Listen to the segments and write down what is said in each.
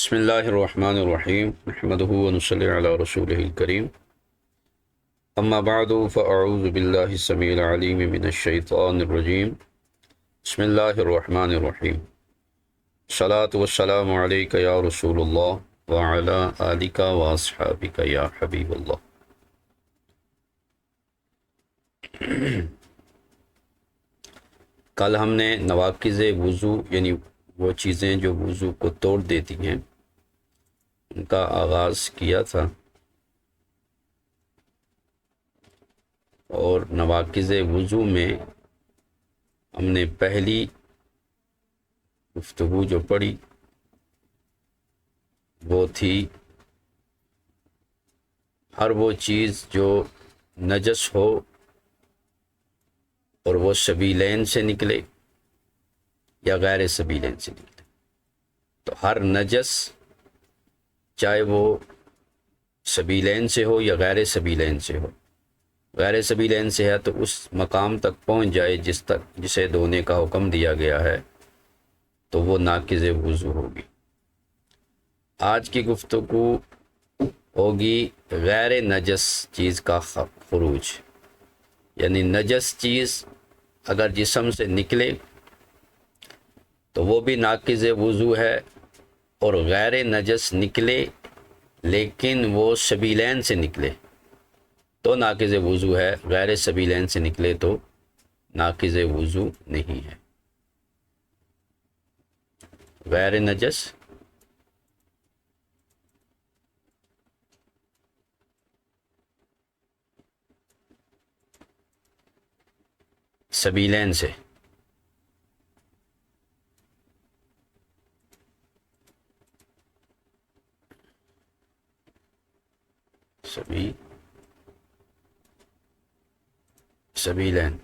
بسم اللہ الرحمن الرحیم نحمدہ ونصلی علی رسولہ الکریم اما بعد فاعوذ باللہ السمیع العلیم من الشیطان الرجیم بسم اللہ الرحمن الرحیم الصلاۃ والسلام علیک یا رسول اللہ وعلی آلک واصحابک یا حبیب اللہ۔ کل ہم نے نواقض وضو یعنی وہ چیزیں جو وضو کو توڑ دیتی ہیں ان کا آغاز کیا تھا، اور نواقض وضو میں ہم نے پہلی گفتگو جو پڑھی وہ تھی ہر وہ چیز جو نجس ہو اور وہ سبیلین سے نکلے یا غیر سبیلین سے نکلے، تو ہر نجس چاہے وہ سبیلین سے ہو یا غیر سبیلین سے ہو، غیر سبیلین سے ہے تو اس مقام تک پہنچ جائے جسے دھونے کا حکم دیا گیا ہے تو وہ ناقض وضو ہوگی۔ آج کی گفتگو ہوگی غیر نجس چیز کا خروج، یعنی نجس چیز اگر جسم سے نکلے تو وہ بھی ناقض وضو ہے، اور غیر نجس نکلے لیکن وہ سبیلین سے نکلے تو ناقض وضو ہے، غیر سبیلین سے نکلے تو ناقض وضو نہیں ہے۔ غیر نجس سبیلین سے، سبیلین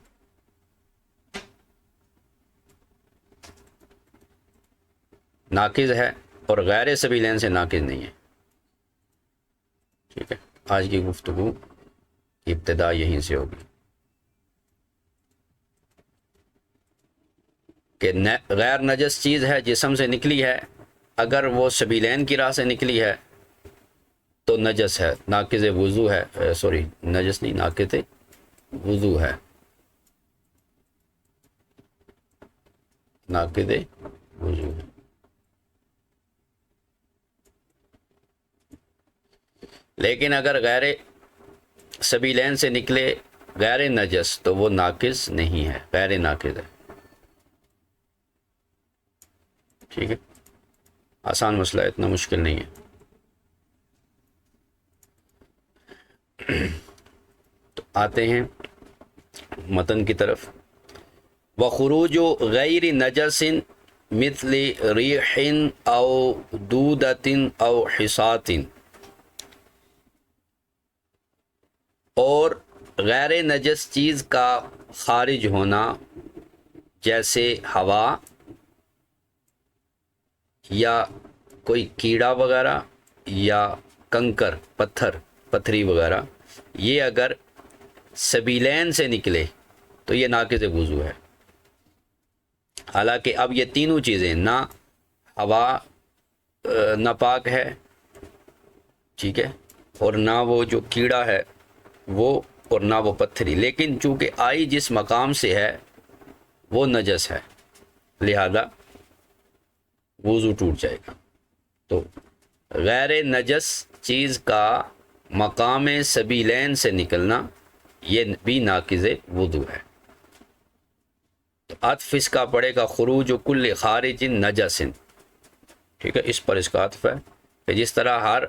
ناقض ہے اور غیر سبیلین سے ناقض نہیں ہے۔ ٹھیک ہے، آج کی گفتگو کی ابتدا یہیں سے ہوگی کہ غیر نجس چیز ہے، جسم سے نکلی ہے، اگر وہ سبیلین کی راہ سے نکلی ہے تو نجس ہے، ناقض وضو ہے، نجس نہیں، ناقض وضو ہے، ناقض وضو ہے۔ لیکن اگر غیر سبیلین سے نکلے غیر نجس تو وہ ناقض نہیں ہے، غیر ناقض ہے۔ ٹھیک ہے، آسان مسئلہ ہے، اتنا مشکل نہیں ہے۔ تو آتے ہیں متن کی طرف۔ وخروج غیر نجس مثل ریح او دودۃ او حصاۃ، اور غیر نجس چیز کا خارج ہونا جیسے ہوا یا کوئی کیڑا وغیرہ یا کنکر پتھری وغیرہ، یہ اگر سبیلین سے نکلے تو یہ ناقض وضو ہے۔ حالانکہ اب یہ تینوں چیزیں، نہ ہوا ناپاک ہے، ٹھیک ہے، اور نہ وہ جو کیڑا ہے وہ، اور نہ وہ پتھری، لیکن چونکہ آئی جس مقام سے ہے وہ نجس ہے، لہذا وضو ٹوٹ جائے گا۔ تو غیر نجس چیز کا مقام سبیلین سے نکلنا یہ بھی ناقض وضو ہے۔ تو عطف اس کا پڑے گا خروج کل خارج نجس، ٹھیک ہے، اس پر اس کا عطف ہے کہ جس طرح ہر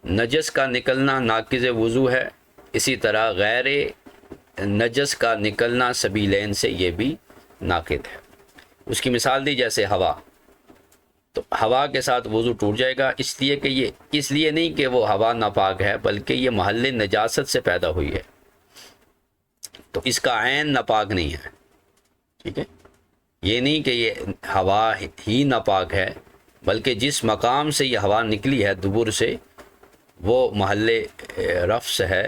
نجس کا نکلنا ناقض وضو ہے، اسی طرح غیر نجس کا نکلنا سبیلین سے یہ بھی ناقض ہے۔ اس کی مثال دی جیسے ہوا، تو ہوا کے ساتھ وضو ٹوٹ جائے گا، اس لیے نہیں کہ وہ ہوا ناپاک ہے، بلکہ یہ محل نجاست سے پیدا ہوئی ہے، تو اس کا عین ناپاک نہیں ہے۔ ٹھیک ہے، یہ نہیں کہ یہ ہوا ہی ناپاک ہے، بلکہ جس مقام سے یہ ہوا نکلی ہے دبر سے، وہ محل رفس ہے،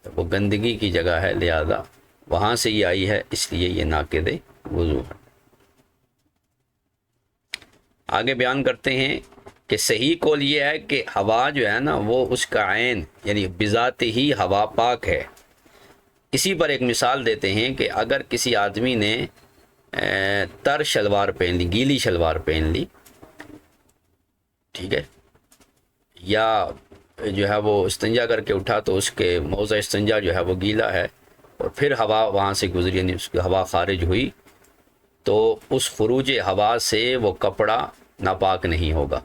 وہ گندگی کی جگہ ہے، لہذا وہاں سے یہ آئی ہے، اس لیے یہ ناقض وضو ہے۔ آگے بیان کرتے ہیں کہ صحیح قول یہ ہے کہ ہوا جو ہے نا وہ اس کا عین یعنی بذات ہی ہوا پاک ہے۔ اسی پر ایک مثال دیتے ہیں کہ اگر کسی آدمی نے تر شلوار پہن لی، گیلی شلوار پہن لی، ٹھیک ہے، یا جو ہے وہ استنجا کر کے اٹھا تو اس کے موضع استنجا جو ہے وہ گیلا ہے، اور پھر ہوا وہاں سے گزری یعنی اس کی ہوا خارج ہوئی، تو اس خروج ہوا سے وہ کپڑا ناپاک نہیں ہوگا۔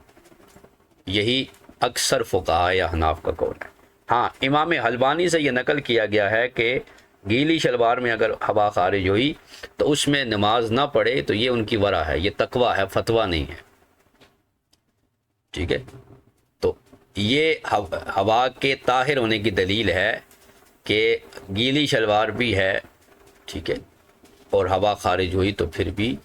یہی اکثر فقہاء احناف کا قول ہے۔ ہاں، امام حلبانی سے یہ نقل کیا گیا ہے کہ گیلی شلوار میں اگر ہوا خارج ہوئی تو اس میں نماز نہ پڑھے، تو یہ ان کی ورع ہے، یہ تقوی ہے، فتویٰ نہیں ہے، ٹھیک ہے۔ تو یہ ہوا کے طاہر ہونے کی دلیل ہے کہ گیلی شلوار بھی ہے، ٹھیک ہے، اور ہوا خارج ہوئی تو پھر بھی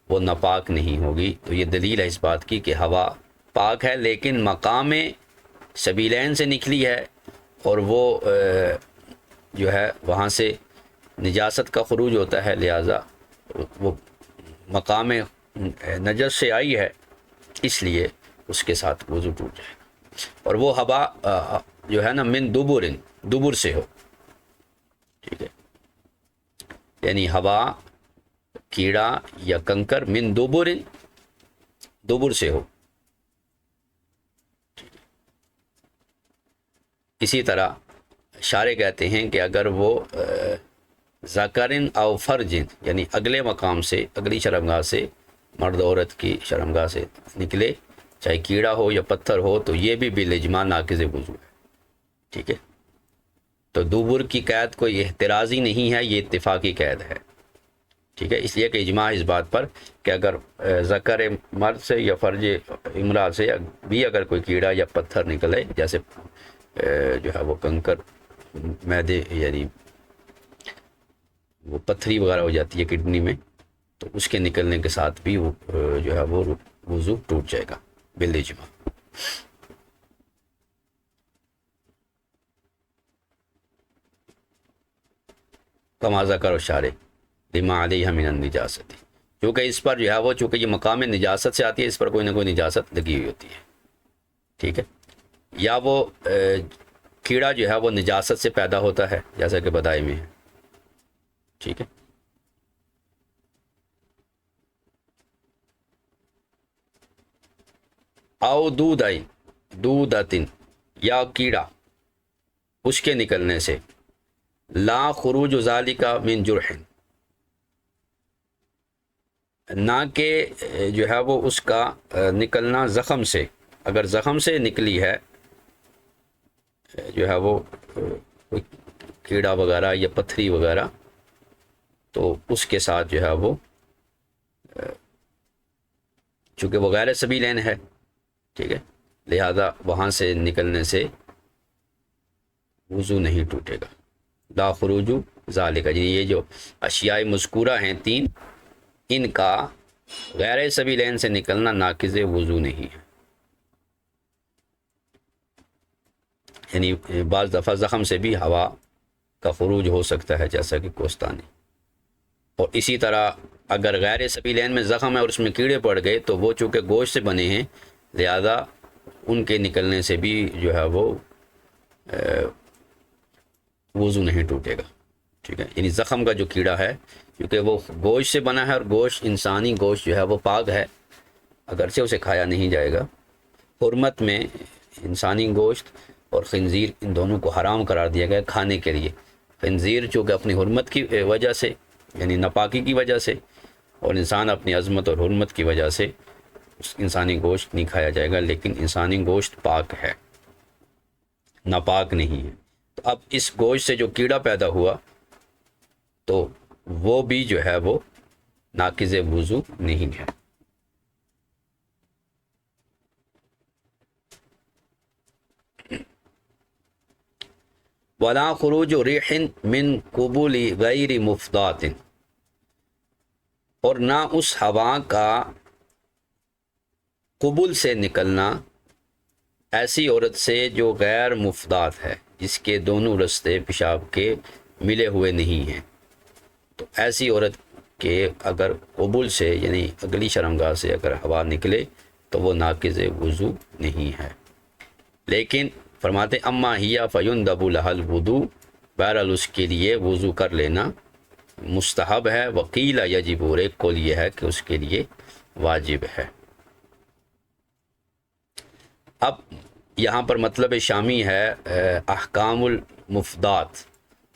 وہ ناپاک نہیں ہوگی۔ تو یہ دلیل ہے اس بات کی کہ ہوا پاک ہے، لیکن مقام سبیلین سے نکلی ہے، اور وہ جو ہے وہاں سے نجاست کا خروج ہوتا ہے، لہٰذا وہ مقام نجس سے آئی ہے، اس لیے اس کے ساتھ وضو ٹوٹ جائے گا۔ اور وہ ہوا جو ہے نا من دبر سے ہو، ٹھیک ہے، یعنی ہوا کیڑا یا کنکر من دبر سے ہو۔ اسی طرح شارح کہتے ہیں کہ اگر وہ ذکرن او فرجن یعنی اگلے مقام سے، اگلی شرمگاہ سے، مرد عورت کی شرمگاہ سے نکلے، چاہے کیڑا ہو یا پتھر ہو، تو یہ بھی بالاجماع ناقض وضو ہے، ٹھیک ہے۔ تو دوبر کی قید کوئی احترازی نہیں ہے، یہ اتفاقی قید ہے، ٹھیک ہے، اس لیے کہ اجماع اس بات پر کہ اگر ذکر مرد سے یا فرج امرأة سے بھی اگر کوئی کیڑا یا پتھر نکلے، جیسے جو ہے وہ کنکر معدے یعنی وہ پتھری وغیرہ ہو جاتی ہے کڈنی میں، تو اس کے نکلنے کے ساتھ بھی وہ جو ہے وہ وضو ٹوٹ جائے گا بالاجماع۔ کما ذکر الشارع لما علیہ من النجاست، کیونکہ اس پر جو ہے وہ چونکہ یہ مقام نجاست سے آتی ہے، اس پر کوئی نہ کوئی نجاست لگی ہوئی ہوتی ہے، ٹھیک ہے، یا وہ کیڑا جو ہے وہ نجاست سے پیدا ہوتا ہے جیسا کہ بدائے میں ہے، ٹھیک ہے۔ او دودتن یا کیڑا اس کے نکلنے سے، لا خروج ذالک من جرح، نہ کہ جو ہے وہ اس کا نکلنا زخم سے، اگر زخم سے نکلی ہے جو ہے وہ کوئی کیڑا وغیرہ یا پتھری وغیرہ، تو اس کے ساتھ جو ہے وہ چونکہ وہ غیر سبیلین ہے، ٹھیک ہے، لہذا وہاں سے نکلنے سے وضو نہیں ٹوٹے گا۔ لا خروج ذالک، یہ جو اشیاء مذکورہ ہیں تین، ان کا غیر سبیلین سے نکلنا ناقض وضو نہیں ہے، یعنی بعض دفعہ زخم سے بھی ہوا کا خروج ہو سکتا ہے جیسا کہ کوستانی، اور اسی طرح اگر غیر سبیلین میں زخم ہے اور اس میں کیڑے پڑ گئے تو وہ چونکہ گوشت سے بنے ہیں، لہذا ان کے نکلنے سے بھی جو ہے وہ وضو نہیں ٹوٹے گا، ٹھیک ہے، یعنی زخم کا جو کیڑا ہے کیونکہ وہ گوشت سے بنا ہے، اور گوشت انسانی گوشت جو ہے وہ پاک ہے، اگرچہ اسے کھایا نہیں جائے گا۔ حرمت میں انسانی گوشت اور خنزیر ان دونوں کو حرام قرار دیا گیا کھانے کے لیے۔ خنزیر چونکہ اپنی حرمت کی وجہ سے یعنی ناپاکی کی وجہ سے، اور انسان اپنی عظمت اور حرمت کی وجہ سے اس انسانی گوشت نہیں کھایا جائے گا، لیکن انسانی گوشت پاک ہے، ناپاک نہیں ہے۔ تو اب اس گوشت سے جو کیڑا پیدا ہوا تو وہ بھی جو ہے وہ ناقض وضو نہیں ہے۔ ولا خروج ریح من قبول غیر مفضات، اور نہ اس ہوا کا قبول سے نکلنا ایسی عورت سے جو غیر مفضات ہے، جس کے دونوں رستے پیشاب کے ملے ہوئے نہیں ہیں، تو ایسی عورت کے اگر قبول سے یعنی اگلی شرمگاہ سے اگر ہوا نکلے تو وہ ناقض وضو نہیں ہے۔ لیکن فرماتے اما ہیا فیندب لها الوضو، بہرحال اس کے لیے وضو کر لینا مستحب ہے، وقیل یجب، اور ایک قول یہ ہے کہ اس کے لیے واجب ہے۔ اب یہاں پر مطلب شامی ہے احکام المفدات،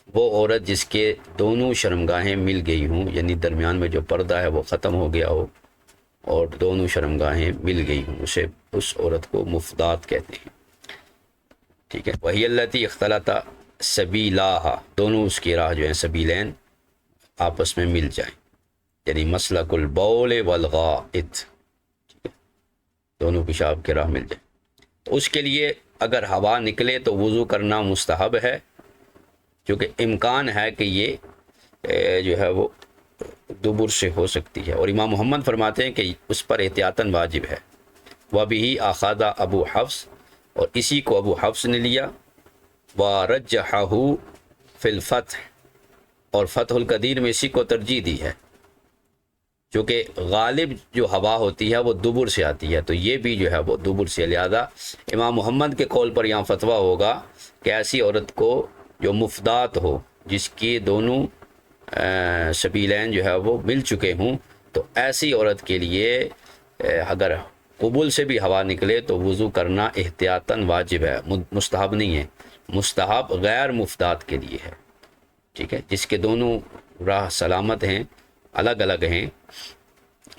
وہ عورت جس کے دونوں شرمگاہیں مل گئی ہوں، یعنی درمیان میں جو پردہ ہے وہ ختم ہو گیا ہو اور دونوں شرمگاہیں مل گئی ہوں، اسے اس عورت کو مفدات کہتے ہیں، ٹھیک ہے۔ وہی التی اختلط سبیلاہا، دونوں اس کی راہ جو ہیں سبیلین آپس میں مل جائیں، یعنی مسلک البول والغائط، دونوں پیشاب کی راہ مل جائیں، تو اس کے لیے اگر ہوا نکلے تو وضو کرنا مستحب ہے، کیونکہ امکان ہے کہ یہ جو ہے وہ دبر سے ہو سکتی ہے، اور امام محمد فرماتے ہیں کہ اس پر احتیاطاً واجب ہے۔ وَبِهِ أَخَذَ ابو حفص، اور اسی کو ابو حفص نے لیا، وَرَجَّحَهُ فِي الْفَتْحِ، اور فتح القدیر میں اسی کو ترجیح دی ہے، چونکہ غالب جو ہوا ہوتی ہے وہ دبر سے آتی ہے، تو یہ بھی جو ہے وہ دبر سے، لہذا امام محمد کے قول پر یہاں فتویٰ ہوگا کہ ایسی عورت کو جو مفدات ہو، جس کی دونوں سبیلین جو ہے وہ مل چکے ہوں، تو ایسی عورت کے لیے اگر قبول سے بھی ہوا نکلے تو وضو کرنا احتیاطاً واجب ہے، مستحب نہیں ہے، مستحب غیر مفدات کے لیے ہے، ٹھیک ہے، جس کے دونوں راہ سلامت ہیں، الگ الگ ہیں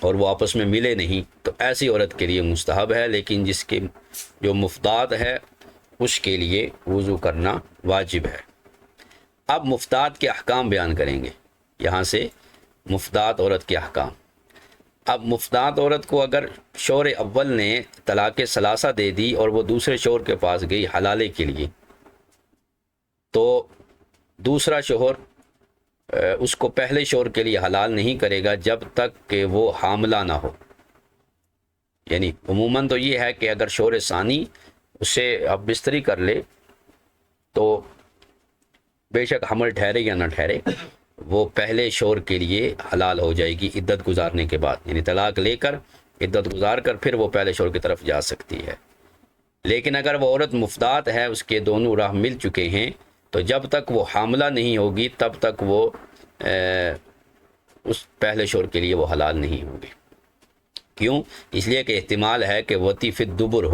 اور وہ آپس میں ملے نہیں، تو ایسی عورت کے لیے مستحب ہے، لیکن جس کے جو مفدات ہے اس کے لیے وضو کرنا واجب ہے۔ اب مفدات کے احکام بیان کریں گے، یہاں سے مفدات عورت کے احکام۔ اب مفدات عورت کو اگر شوہر اول نے طلاق ثلاثہ دے دی اور وہ دوسرے شوہر کے پاس گئی حلالے کے لیے، تو دوسرا شوہر اس کو پہلے شوہر کے لیے حلال نہیں کرے گا جب تک کہ وہ حاملہ نہ ہو، یعنی عموماً تو یہ ہے کہ اگر شوہر ثانی اسے اب بستری کر لے تو بے شک حمل ٹھہرے یا نہ ٹھہرے وہ پہلے شوہر کے لیے حلال ہو جائے گی عدت گزارنے کے بعد، یعنی طلاق لے کر عدت گزار کر پھر وہ پہلے شوہر کی طرف جا سکتی ہے۔ لیکن اگر وہ عورت مفدات ہے، اس کے دونوں راہ مل چکے ہیں، تو جب تک وہ حاملہ نہیں ہوگی تب تک وہ اس پہلے شوہر کے لیے وہ حلال نہیں ہوگی۔ کیوں؟ اس لیے کہ احتمال ہے کہ وطی فی الدبر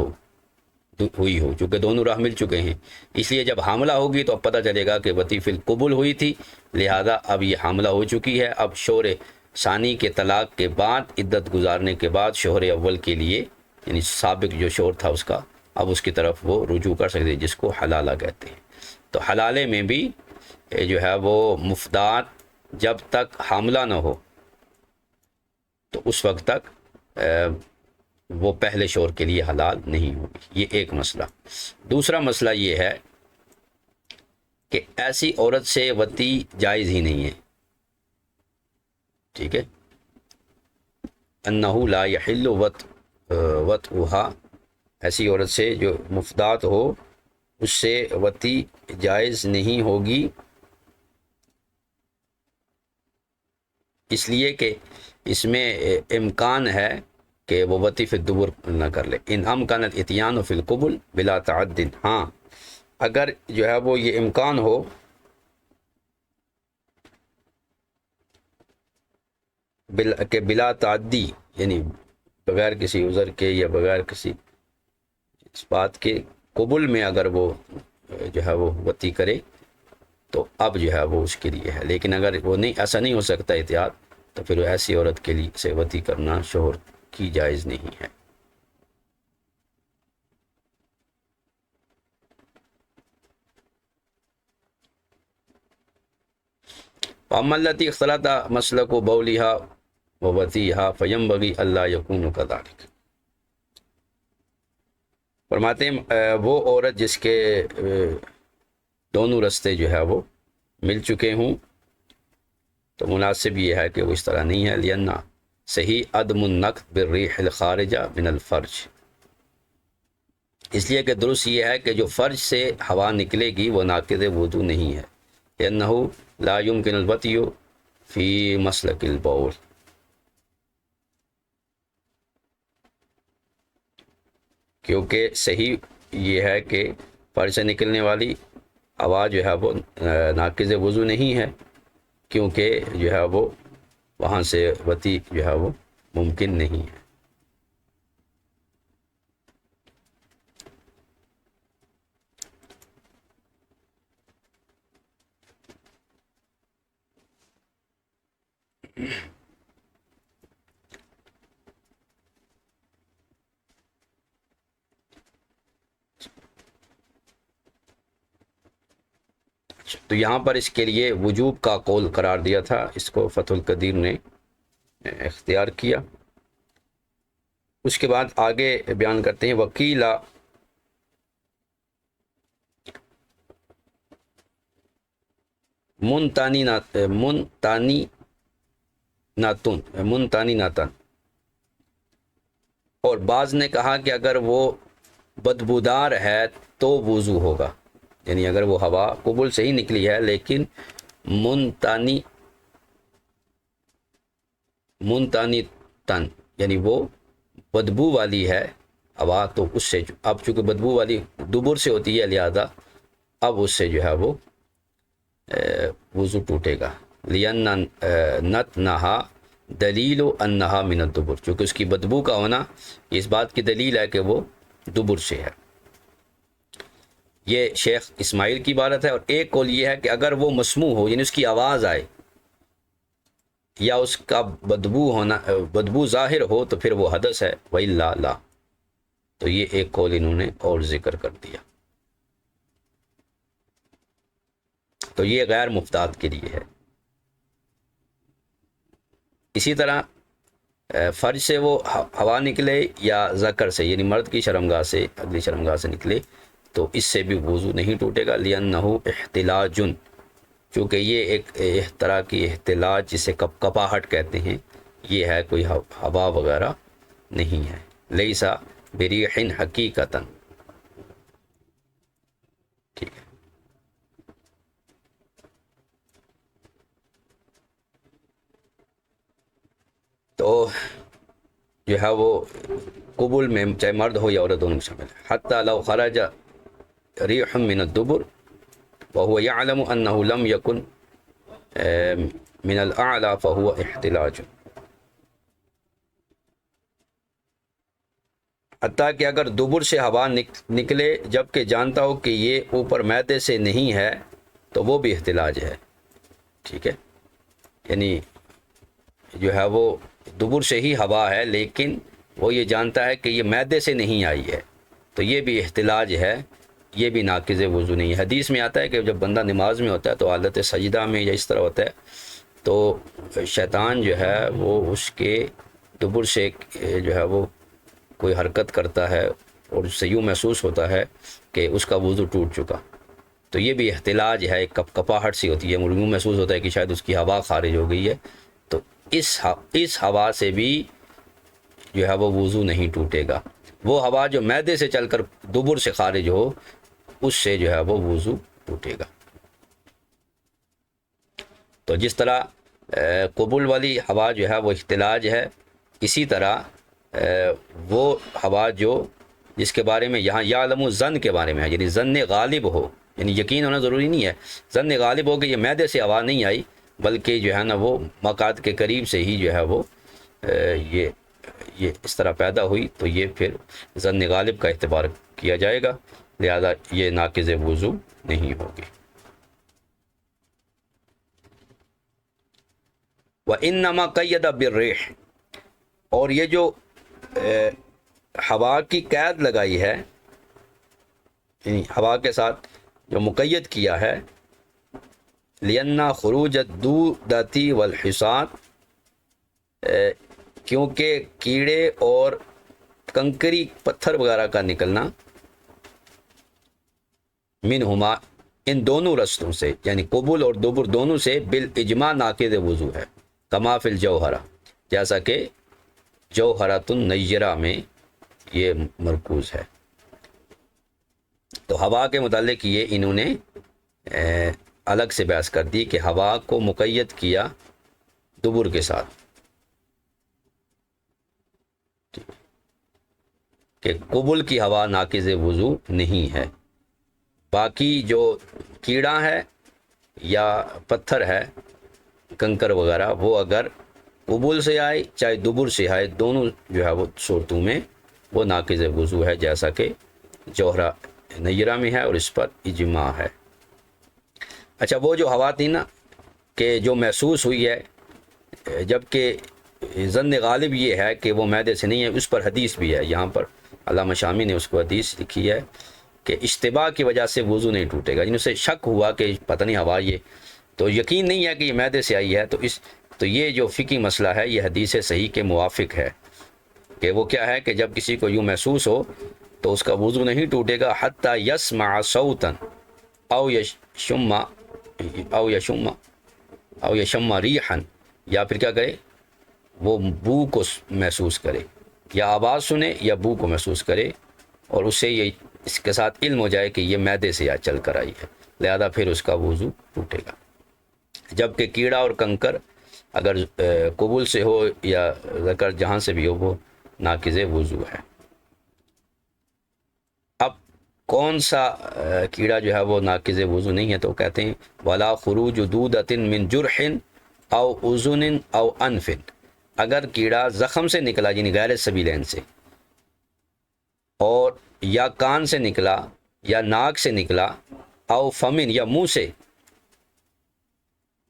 ہوئی ہو، چونکہ دونوں راہ مل چکے ہیں، اس لیے جب حاملہ ہوگی تو اب پتہ چلے گا کہ وطی فی القبل ہوئی تھی، لہذا اب یہ حاملہ ہو چکی ہے، اب شوہر ثانی کے طلاق کے بعد عدت گزارنے کے بعد شوہر اول کے لیے، یعنی سابق جو شوہر تھا اس کا، اب اس کی طرف وہ رجوع کر سکتے ہیں، جس کو حلالہ کہتے ہیں۔ تو حلالے میں بھی جو ہے وہ مفدات جب تک حاملہ نہ ہو تو اس وقت تک وہ پہلے شوہر کے لیے حلال نہیں ہوگی، یہ ایک مسئلہ۔ دوسرا مسئلہ یہ ہے کہ ایسی عورت سے وطی جائز ہی نہیں ہے، ٹھیک ہے، انہو لا یحل وطئھا، ایسی عورت سے جو مفدات ہو اس سے وطی جائز نہیں ہوگی، اس لیے کہ اس میں امکان ہے کہ وہ وطی فی الدبر نہ کر لے، ان امکان الاتیان فی القبل بلا تعد، ہاں اگر جو ہے وہ یہ امکان ہو کہ بلا تعدی، یعنی بغیر کسی عذر کے یا بغیر کسی اس بات کے قبل میں اگر وہ جو ہے وہ وطی کرے تو اب جو ہے وہ اس کے لیے ہے، لیکن اگر وہ نہیں، ایسا نہیں ہو سکتا احتیاط، تو پھر ایسی عورت کے لیے سے وطی کرنا شوہر کی جائز نہیں ہے۔ وَأَمَّا الَّتِي اخْتَلَطَ مَسْلَكُ بَوْلِهَا وَوَطِيهَا فَيَنبَغِي أَلَّا يَكُونَ كَذَلِكَ، فرماتے ہیں وہ عورت جس کے دونوں رستے جو ہے وہ مل چکے ہوں تو مناسب یہ ہے کہ وہ اس طرح نہیں ہے، لِأَنَّ صحیح عدم النقد بالریح الخارجہ من الفرج، اس لیے کہ درست یہ ہے کہ جو فرج سے ہوا نکلے گی وہ ناقض وضو نہیں ہے، لِأَنَّهُ لا يمكن الوطی فی مسلک البول، کیونکہ صحیح یہ ہے کہ فرج سے نکلنے والی ہوا جو ہے وہ ناقض وضو نہیں ہے، کیونکہ جو ہے وہ وہاں سے وتی جو ہے وہ ممکن نہیں ہے۔ تو یہاں پر اس کے لیے وجوب کا قول قرار دیا تھا، اس کو فتح القدیر نے اختیار کیا۔ اس کے بعد آگے بیان کرتے ہیں وکیلا منتانی ناتن، اور بعض نے کہا کہ اگر وہ بدبودار ہے تو وضو ہوگا، یعنی اگر وہ ہوا قبول سے ہی نکلی ہے لیکن منتانی تن یعنی وہ بدبو والی ہے ہوا، تو اس سے اب چونکہ بدبو والی دبر سے ہوتی ہے لہذا اب اس سے جو ہے وہ وضو ٹوٹے گا۔ لِأَنَّ نَتْنَهَا دلیل انہا من الدبر، چونکہ اس کی بدبو کا ہونا اس بات کی دلیل ہے کہ وہ دبر سے ہے۔ یہ شیخ اسماعیل کی عبارت ہے۔ اور ایک قول یہ ہے کہ اگر وہ مسموع ہو یعنی اس کی آواز آئے یا اس کا بدبو ظاہر ہو تو پھر وہ حدث ہے، وَإِلَّا لَا۔ تو یہ ایک قول انہوں نے اور ذکر کر دیا۔ تو یہ غیر مفتات کے لیے ہے۔ اسی طرح فرج سے وہ ہوا نکلے یا ذکر سے یعنی مرد کی شرمگاہ سے اگلی شرمگاہ سے نکلے تو اس سے بھی وضو نہیں ٹوٹے گا، لِأَنَّهُ احتلاج، چونکہ یہ ایک طرح کی احتلاج جسے کپاہٹ کہتے ہیں، یہ ہے، کوئی ہوا وغیرہ نہیں ہے، لَيْسَ بِرِيحٍ حَقِيقَةً۔ ٹھیک ہے، تو جو ہے وہ قبول میں چاہے مرد ہو یا عورت دونوں میں شامل ہے۔ حتی لو خرج ریح من الدبر وهو يعلم انه لم يكن من الاعلى فهو احتلاج، حتیٰ کہ اگر دبر سے ہوا نکلے جبکہ جانتا ہو کہ یہ اوپر معدے سے نہیں ہے تو وہ بھی احتلاج ہے۔ ٹھیک ہے، یعنی جو ہے وہ دبر سے ہی ہوا ہے لیکن وہ یہ جانتا ہے کہ یہ معدے سے نہیں آئی ہے تو یہ بھی احتلاج ہے، یہ بھی ناقض وضو نہیں ہے۔ حدیث میں آتا ہے کہ جب بندہ نماز میں ہوتا ہے تو حالت سجدہ میں یا اس طرح ہوتا ہے تو شیطان جو ہے وہ اس کے دبر سے جو ہے وہ کوئی حرکت کرتا ہے اور اس سے یوں محسوس ہوتا ہے کہ اس کا وضو ٹوٹ چکا، تو یہ بھی احتلاج ہے، ایک کپاہٹ سی ہوتی ہے، یوں محسوس ہوتا ہے کہ شاید اس کی ہوا خارج ہو گئی ہے، تو اس ہوا سے بھی جو ہے وہ وضو نہیں ٹوٹے گا۔ وہ ہوا جو معدے سے چل کر دبر سے خارج ہو اس سے جو ہے وہ وضو ٹوٹے گا۔ تو جس طرح قبول والی ہوا جو ہے وہ احتلاج ہے، اسی طرح وہ ہوا جس کے بارے میں یہاں یعلم ظن کے بارے میں ہے، یعنی ظن غالب ہو، یعنی یقین ہونا ضروری نہیں ہے، ظن غالب ہو کہ یہ معدے سے ہوا نہیں آئی بلکہ جو ہے نا وہ مقعد کے قریب سے ہی جو ہے وہ یہ اس طرح پیدا ہوئی، تو یہ پھر ظن غالب کا اعتبار کیا جائے گا، لہذا یہ ناقض وضو نہیں ہوگی۔ وَإِنَّمَا قَيَّدَ بِالرِّيحِ، اور یہ جو ہوا کی قید لگائی ہے، یعنی ہوا کے ساتھ جو مقید کیا ہے، لِأَنَّ خُرُوجَ الدُّودَةِ وَالْحِصَادِ، کیونکہ کیڑے اور کنکری پتھر وغیرہ کا نکلنا، منہما ان دونوں رستوں سے یعنی قبول اور دبر دونوں سے بالاجماع ناقض وضو ہے، کما فی الجوہرہ، جیسا کہ جوہرۃ النیرہ میں یہ مرکوز ہے۔ تو ہوا کے متعلق یہ انہوں نے الگ سے بحث کر دی کہ ہوا کو مقید کیا دبر کے ساتھ۔ کہ قبل کی ہوا ناقض وضو نہیں ہے۔ باقی جو کیڑا ہے یا پتھر ہے، کنکر وغیرہ، وہ اگر قبل سے آئے چاہے دبر سے آئے، دونوں جو ہے وہ صورتوں میں وہ ناقض وضو ہے، جیسا کہ جوہرہ نیرہ میں ہے اور اس پر اجماع ہے۔ اچھا، وہ جو ہوا تھی نا کہ جو محسوس ہوئی ہے، جبکہ ظن غالب یہ ہے کہ وہ معدے سے نہیں ہے، اس پر حدیث بھی ہے، یہاں پر علامہ شامی نے اس کو حدیث لکھی ہے کہ اشتباہ کی وجہ سے وضو نہیں ٹوٹے گا، جن سے شک ہوا کہ پتہ نہیں ہوا یہ تو یقین نہیں ہے کہ یہ معدے سے آئی ہے، تو یہ جو فقہی مسئلہ ہے یہ حدیث صحیح کے موافق ہے، کہ وہ کیا ہے کہ جب کسی کو یوں محسوس ہو تو اس کا وضو نہیں ٹوٹے گا، حتی یسمع صوتا او یشم او یشم ریحا، یا پھر کیا کرے، وہ بو کو محسوس کرے، یا آواز سنے یا بو کو محسوس کرے، اور اسے یہ اس کے ساتھ علم ہو جائے کہ یہ معدے سے یا چل کر آئی ہے، لہذا پھر اس کا وضو ٹوٹے گا۔ جبکہ کیڑا اور کنکر اگر قبول سے ہو یا ذکر جہاں سے بھی ہو، وہ ناقض وضو ہے۔ اب کون سا کیڑا جو ہے وہ ناقض وضو نہیں ہے، تو کہتے ہیں ولا خروج دودۃ من جرح او اذن او انف، اگر کیڑا زخم سے نکلا یعنی غیر سبیلین سے، اور یا کان سے نکلا یا ناک سے نکلا، او فمن یا منہ سے،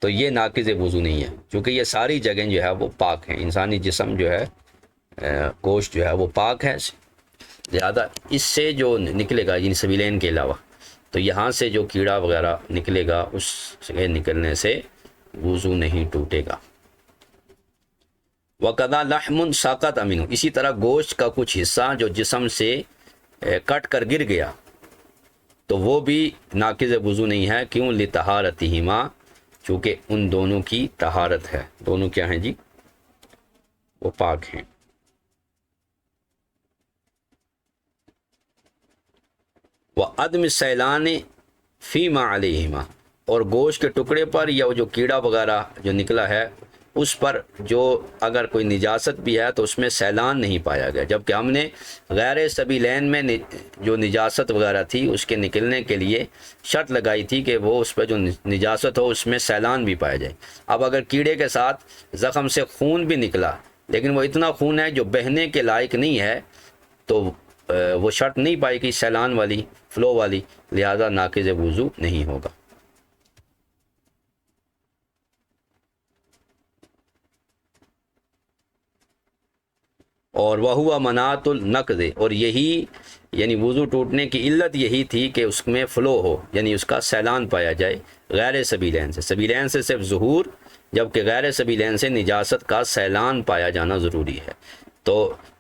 تو یہ ناقض وضو نہیں ہے، کیونکہ یہ ساری جگہیں جو ہے وہ پاک ہیں، انسانی جسم جو ہے گوشت جو ہے وہ پاک ہے، لہذا اس سے جو نکلے گا یعنی سبیلین کے علاوہ، تو یہاں سے جو کیڑا وغیرہ نکلے گا اس سے نکلنے سے وضو نہیں ٹوٹے گا۔ وَقَضَى لَحْمٌ سَاقَطَ مِنْهُ، اسی طرح گوشت کا کچھ حصہ جو جسم سے کٹ کر گر گیا تو وہ بھی ناقض وضو نہیں ہے، کیوں؟ لِطَہَارَتِهِمَا، چونکہ ان دونوں کی طہارت ہے، دونوں کیا ہیں جی؟ وہ پاک ہیں۔ وَعَدْمِ السَّيْلَانِ فِيمَا عَلَيْهِمَا، اور گوشت کے ٹکڑے پر یا وہ جو کیڑا وغیرہ جو نکلا ہے اس پر جو اگر کوئی نجاست بھی ہے تو اس میں سیلان نہیں پایا گیا، جبکہ ہم نے غیر سبیلین میں جو نجاست وغیرہ تھی اس کے نکلنے کے لیے شرط لگائی تھی کہ وہ اس پہ جو نجاست ہو اس میں سیلان بھی پایا جائے۔ اب اگر کیڑے کے ساتھ زخم سے خون بھی نکلا لیکن وہ اتنا خون ہے جو بہنے کے لائق نہیں ہے، تو وہ شرط نہیں پائی کہ سیلان والی، فلو والی، لہذا ناقض وضو نہیں ہوگا۔ اور وَهُوَ مَنَاطُ النَّقْضِ، اور یہی یعنی وضو ٹوٹنے کی علت یہی تھی کہ اس میں فلو ہو، یعنی اس کا سیلان پایا جائے غیر سبیلین سے، سبیلین سے صرف ظہور، جبکہ غیر سبیلین سے نجاست کا سیلان پایا جانا ضروری ہے۔ تو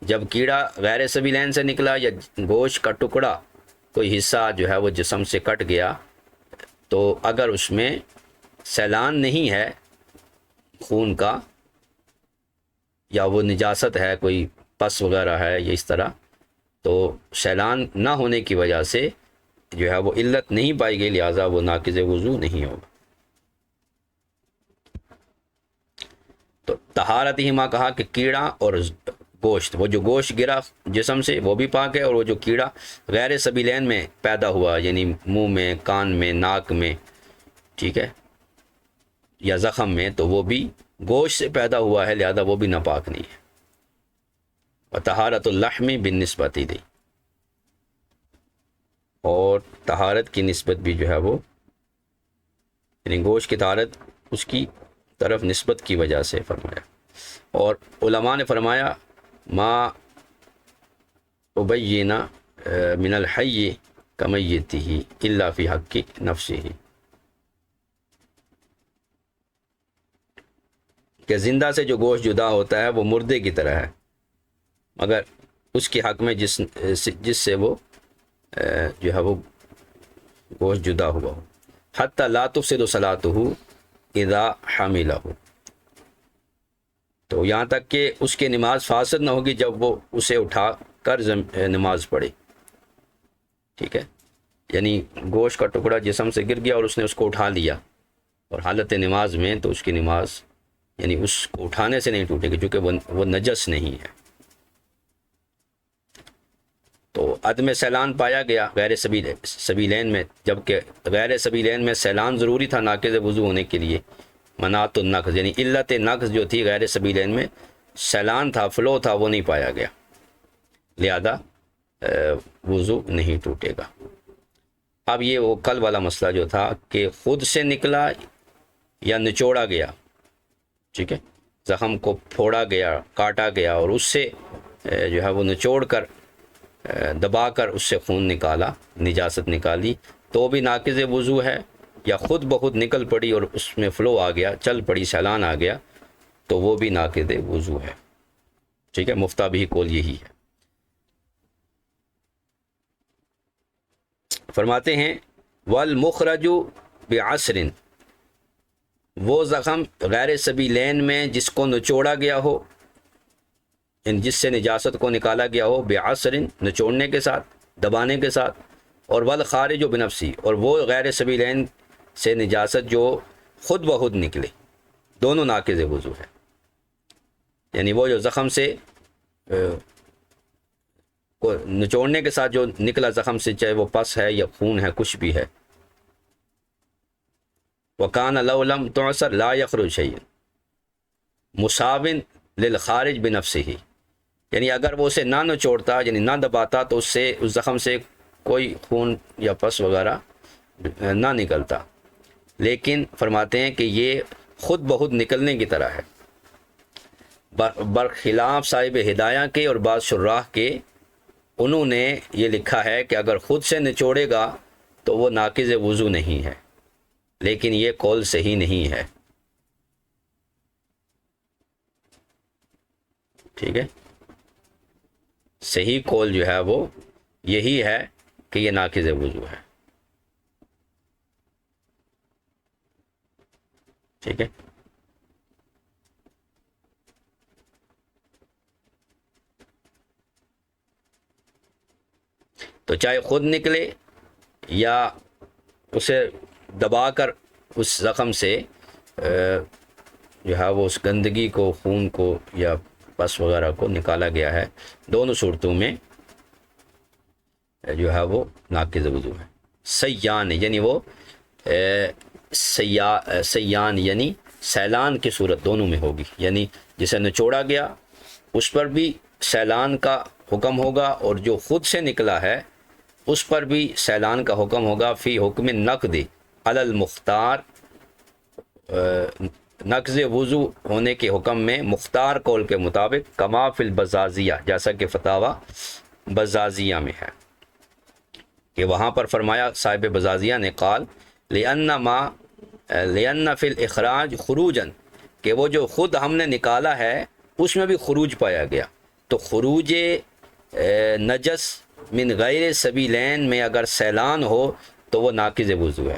جب کیڑا غیر سبیلین سے نکلا یا گوشت کا ٹکڑا کوئی حصہ جو ہے وہ جسم سے کٹ گیا، تو اگر اس میں سیلان نہیں ہے خون کا یا وہ نجاست ہے، کوئی پس وغیرہ ہے یا اس طرح، تو سیلان نہ ہونے کی وجہ سے جو ہے وہ علت نہیں پائی گئی، لہٰذا وہ ناقض وضو نہیں ہوگا۔ تو طہارت ہی ماں کہا کہ کیڑا اور گوشت، وہ جو گوشت گرا جسم سے وہ بھی پاک ہے، اور وہ جو کیڑا غیر سبیلین میں پیدا ہوا یعنی منہ میں، کان میں، ناک میں، ٹھیک ہے، یا زخم میں، تو وہ بھی گوشت سے پیدا ہوا ہے، لہذا وہ بھی ناپاک نہیں ہے۔ وطہارت اللحم بالنسبت دی، اور طہارت کی نسبت بھی جو ہے وہ یعنی گوشت کی طہارت اس کی طرف نسبت کی وجہ سے فرمایا۔ اور علماء نے فرمایا ما ابین من الحی کمیتہ الا فی حق نفسہ، کہ زندہ سے جو گوشت جدا ہوتا ہے وہ مردے کی طرح ہے، مگر اس کے حق میں جس سے وہ جو ہے وہ گوشت جدا ہوا ہو، حتی لا تفسد صلاتہ اذا حملہ، تو یہاں تک کہ اس کی نماز فاسد نہ ہوگی جب وہ اسے اٹھا کر نماز پڑھے، ٹھیک ہے، یعنی گوشت کا ٹکڑا جسم سے گر گیا اور اس نے اس کو اٹھا لیا اور حالت نماز میں، تو اس کی نماز یعنی اس کو اٹھانے سے نہیں ٹوٹے گی، کیونکہ وہ نجس نہیں ہے۔ تو عدم سیلان پایا گیا غیر سبیلین میں، جبکہ غیر سبیلین میں سیلان ضروری تھا ناقض وضو ہونے کے لیے۔ منات النقض یعنی علت نقض جو تھی غیر سبیلین میں سیلان تھا، فلو تھا، وہ نہیں پایا گیا، لہذا وضو نہیں ٹوٹے گا۔ اب یہ وہ کل والا مسئلہ جو تھا کہ خود سے نکلا یا نچوڑا گیا، ٹھیک ہے، زخم کو پھوڑا گیا، کاٹا گیا اور اس سے جو ہے وہ نچوڑ کر دبا کر اس سے خون نکالا، نجاست نکالی، تو بھی ناقض وضو ہے، یا خود بخود نکل پڑی اور اس میں فلو آ گیا، چل پڑی، سیلان آ گیا، تو وہ بھی ناقض وضو ہے، ٹھیک ہے۔ مفتیٰ بھی قول یہی ہے۔ فرماتے ہیں والمخرج بعصر، وہ زخم غیر سبیلین میں جس کو نچوڑا گیا ہو، جس سے نجاست کو نکالا گیا ہو، بعصر نچوڑنے کے ساتھ، دبانے کے ساتھ، اور والخارج بنفسی، اور وہ غیر سبیلین سے نجاست جو خود بخود نکلے، دونوں ناقض وضو ہے۔ یعنی وہ جو زخم سے کو نچوڑنے کے ساتھ جو نکلا زخم سے، چاہے وہ پس ہے یا خون ہے، کچھ بھی ہے، وَكَانَ لَوْ لَمْ تُعْصَرْ لَا يَخْرُجُ شَيْءٌ مُصَابٍ لِلْخَارِجِ بِنَفْسِهِ، یعنی اگر وہ اسے نہ نچوڑتا، یعنی نہ دباتا، تو اس سے، اس زخم سے کوئی خون یا پس وغیرہ نہ نکلتا، لیکن فرماتے ہیں کہ یہ خود بخود نکلنے کی طرح ہے، برخلاف صاحب ہدایہ کے اور بعض شراح کے، انہوں نے یہ لکھا ہے کہ اگر خود سے نچوڑے گا تو وہ ناقض وضو نہیں ہے، لیکن یہ قول صحیح نہیں ہے، ٹھیک ہے۔ صحیح قول جو ہے وہ یہی ہے کہ یہ ناقض وضو ہے، ٹھیک ہے۔ تو چاہے خود نکلے یا اسے دبا کر اس زخم سے جو ہے وہ اس گندگی کو، خون کو یا پس وغیرہ کو نکالا گیا ہے، دونوں صورتوں میں جو ہے وہ ناقض وضو ہے۔ سیان یعنی وہ سیان یعنی سیلان کی صورت دونوں میں ہوگی، یعنی جسے نچوڑا گیا اس پر بھی سیلان کا حکم ہوگا، اور جو خود سے نکلا ہے اس پر بھی سیلان کا حکم ہوگا، فی حکم نقد علی المختار، نقض وضو ہونے کے حکم میں مختار قول کے مطابق، کما فی البزازیہ، جیسا کہ فتاوی بزازیہ میں ہے، کہ وہاں پر فرمایا صاحب بزازیہ نے، قال لأن فی الاخراج خروجا، کہ وہ جو خود ہم نے نکالا ہے اس میں بھی خروج پایا گیا، تو خروج نجس من غیر سبیلین میں اگر سیلان ہو تو وہ ناقض وضو ہے،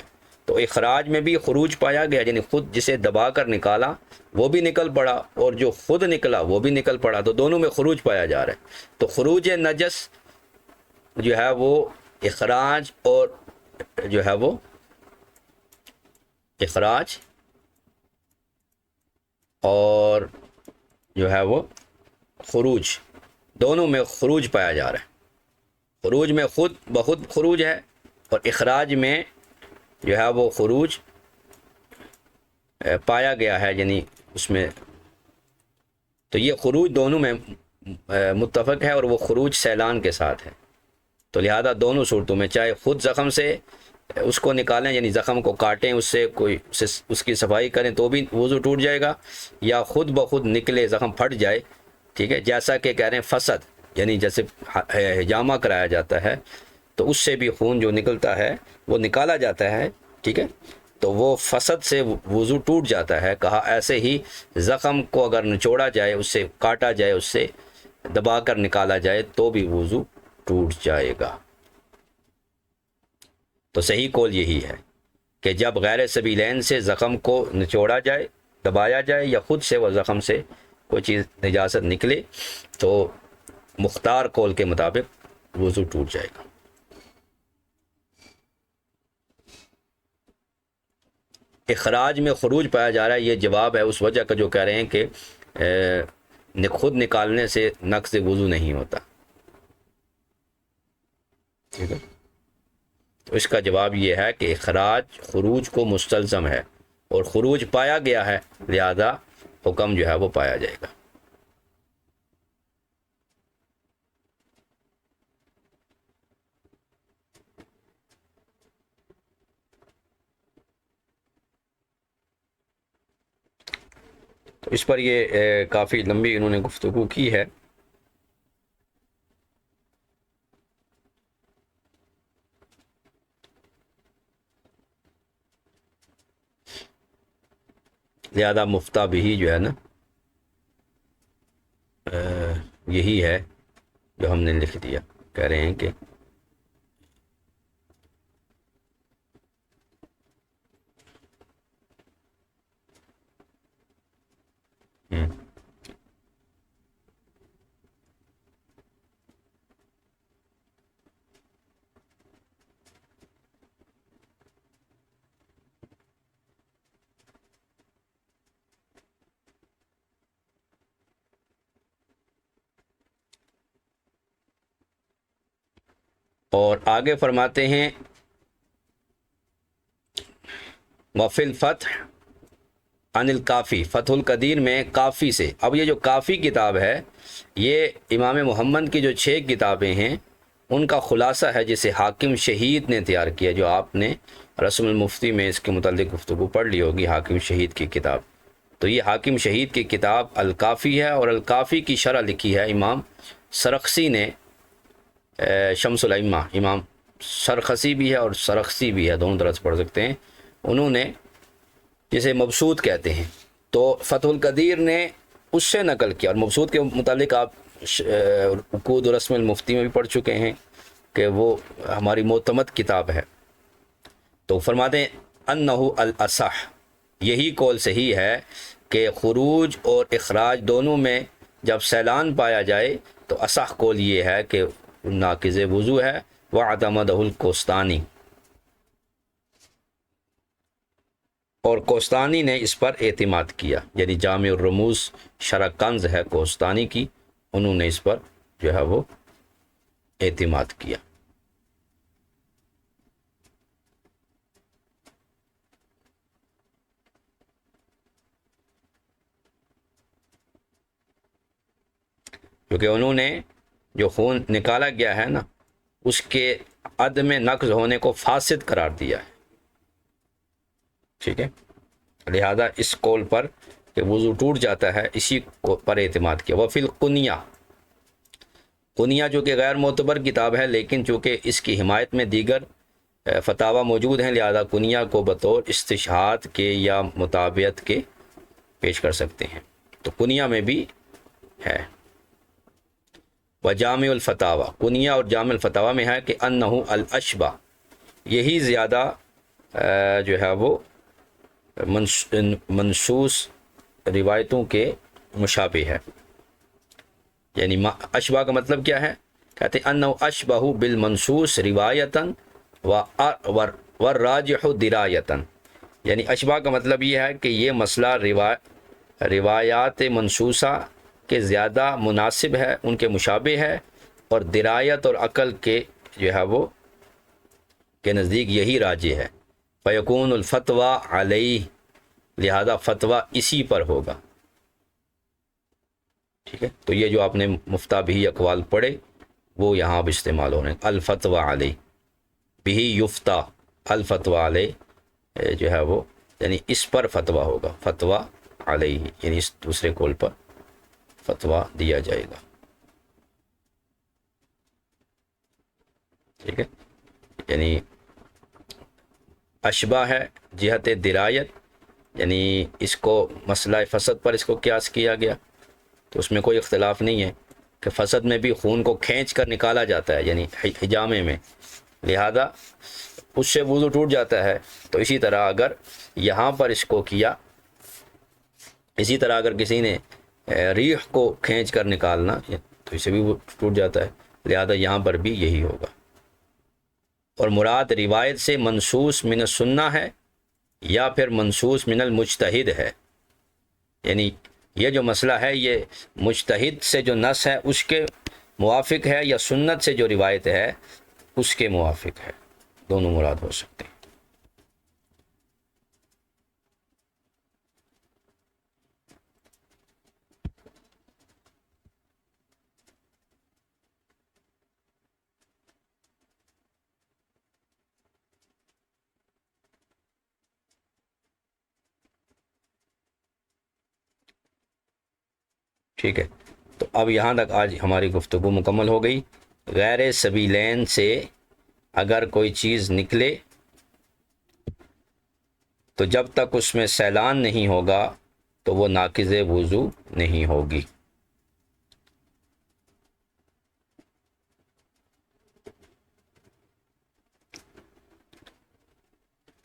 تو اخراج میں بھی خروج پایا گیا، یعنی خود جسے دبا کر نکالا وہ بھی نکل پڑا، اور جو خود نکلا وہ بھی نکل پڑا، تو دونوں میں خروج پایا جا رہا ہے۔ تو خروج نجس جو ہے وہ اخراج، اور جو ہے وہ اخراج اور جو ہے وہ خروج، دونوں میں خروج پایا جا رہا ہے۔ خروج میں خود بخود خروج ہے، اور اخراج میں جو ہے وہ خروج پایا گیا ہے، یعنی اس میں، تو یہ خروج دونوں میں متفق ہے، اور وہ خروج سیلان کے ساتھ ہے، تو لہذا دونوں صورتوں میں چاہے خود زخم سے اس کو نکالیں، یعنی زخم کو کاٹیں، اس سے کوئی اس کی صفائی کریں تو بھی وضو ٹوٹ جائے گا، یا خود بخود نکلے، زخم پھٹ جائے، ٹھیک ہے، جیسا کہ کہہ رہے ہیں فسد، یعنی جیسے حجامہ کرایا جاتا ہے تو اس سے بھی خون جو نکلتا ہے وہ نکالا جاتا ہے، ٹھیک ہے، تو وہ فسد سے وضو ٹوٹ جاتا ہے، کہا ایسے ہی زخم کو اگر نچوڑا جائے، اس سے کاٹا جائے، اس سے دبا کر نکالا جائے تو بھی وضو ٹوٹ جائے گا۔ تو صحیح قول یہی ہے کہ جب غیر سبیلین سے زخم کو نچوڑا جائے، دبایا جائے، یا خود سے وہ زخم سے کوئی چیز نجاست نکلے، تو مختار قول کے مطابق وضو ٹوٹ جائے گا۔ اخراج میں خروج پایا جا رہا ہے، یہ جواب ہے اس وجہ کا جو کہہ رہے ہیں کہ خود نکالنے سے نقض وضو نہیں ہوتا، ٹھیک ہے، تو اس کا جواب یہ ہے کہ اخراج خروج کو مستلزم ہے، اور خروج پایا گیا ہے، لہذا حکم جو ہے وہ پایا جائے گا۔ تو اس پر یہ کافی لمبی انہوں نے گفتگو کی ہے۔ لہذا مفتہ بھی جو ہے نا یہی ہے جو ہم نے لکھ دیا، کہہ رہے ہیں کہ اور آگے فرماتے ہیں وفی الفتح عن الکافی، فتح القدیر میں کافی سے۔ اب یہ جو کافی کتاب ہے یہ امام محمد کی جو 6 کتابیں ہیں ان کا خلاصہ ہے، جسے حاکم شہید نے تیار کیا، جو آپ نے رسم المفتی میں اس کے متعلق گفتگو پڑھ لی ہوگی، حاکم شہید کی کتاب۔ تو یہ حاکم شہید کی کتاب الکافی ہے، اور الکافی کی شرح لکھی ہے امام سرخسی نے، شمس الائمہ، امام سرخسی بھی ہے اور سرخسی بھی ہے، دونوں طرح سے پڑھ سکتے ہیں، انہوں نے جسے مبسوط کہتے ہیں۔ تو فتح القدیر نے اس سے نقل کیا، اور مبسوط کے متعلق آپ عقود و رسم المفتی میں بھی پڑھ چکے ہیں کہ وہ ہماری معتمد کتاب ہے۔ تو فرماتے ہیں انہ الاصح، یہی قول صحیح ہے کہ خروج اور اخراج دونوں میں جب سیلان پایا جائے تو اصح قول یہ ہے کہ ناقض وضو ہے، وعتمدہ الکوستانی، اور کوستانی نے اس پر اعتماد کیا، یعنی جامع الرموز شرح کنز ہے کوستانی کی، انہوں نے اس پر جو ہے وہ اعتماد کیا۔ کیونکہ انہوں نے جو خون نکالا گیا ہے نا اس کے عدم نقض ہونے کو فاسد قرار دیا ہے، ٹھیک ہے، لہذا اس قول پر کہ وضو ٹوٹ جاتا ہے اسی کو پر اعتماد کیا۔ وفی القنیہ، قنیہ جو کہ غیر معتبر کتاب ہے لیکن چونکہ اس کی حمایت میں دیگر فتاوی موجود ہیں، لہذا قنیہ کو بطور استشہاد کے یا مطابعت کے پیش کر سکتے ہیں، تو قنیہ میں بھی ہے۔ وجامع الفتاوی، قنیہ اور جامع الفتاوی میں ہے کہ انہ الاشبہ، یہی زیادہ جو ہے وہ منصوص روایتوں کے مشابہ ہے، یعنی اشبہ کا مطلب کیا ہے، کہتے ہیں انہ اشبہ بالمنصوص روایتاً والراجح درایتاً، یعنی اشبہ کا مطلب یہ ہے کہ یہ مسئلہ روایات منصوصہ کے زیادہ مناسب ہے، ان کے مشابہ ہے، اور درایت اور عقل کے جو ہے وہ کے نزدیک یہی راجح ہے، فیکون الفتویٰ علیہ، لہذا فتویٰ اسی پر ہوگا، ٹھیک ہے۔ تو یہ جو آپ نے مفتہ بھی اقوال پڑھے وہ یہاں اب استعمال ہو رہے ہیں، الفتویٰ علیہ بھی یفتہ، الفتویٰ علیہ جو ہے وہ یعنی اس پر فتویٰ ہوگا، فتویٰ علیہ یعنی اس دوسرے قول پر فتویٰ دیا جائے گا، ٹھیک ہے۔ یعنی اشبہ ہے جہت درایت، یعنی اس کو مسئلہ فسد پر اس کو قیاس کیا گیا، تو اس میں کوئی اختلاف نہیں ہے کہ فسد میں بھی خون کو کھینچ کر نکالا جاتا ہے، یعنی حجامے میں، لہذا اس سے وضو ٹوٹ جاتا ہے۔ تو اسی طرح اگر یہاں پر اس کو کیا، اسی طرح اگر کسی نے ریح کو کھینچ کر نکالنا تو اسے بھی وہ ٹوٹ جاتا ہے، لہذا یہاں پر بھی یہی ہوگا۔ اور مراد روایت سے منصوص من السنہ ہے یا پھر منصوص من المجتہد ہے، یعنی یہ جو مسئلہ ہے یہ مجتہد سے جو نص ہے اس کے موافق ہے، یا سنت سے جو روایت ہے اس کے موافق ہے، دونوں مراد ہو سکتے ہیں۔ ٹھیک ہے، تو اب یہاں تک آج ہماری گفتگو مکمل ہو گئی۔ غیر سبیلین سے اگر کوئی چیز نکلے تو جب تک اس میں سیلان نہیں ہوگا تو وہ ناقض وضو نہیں ہوگی۔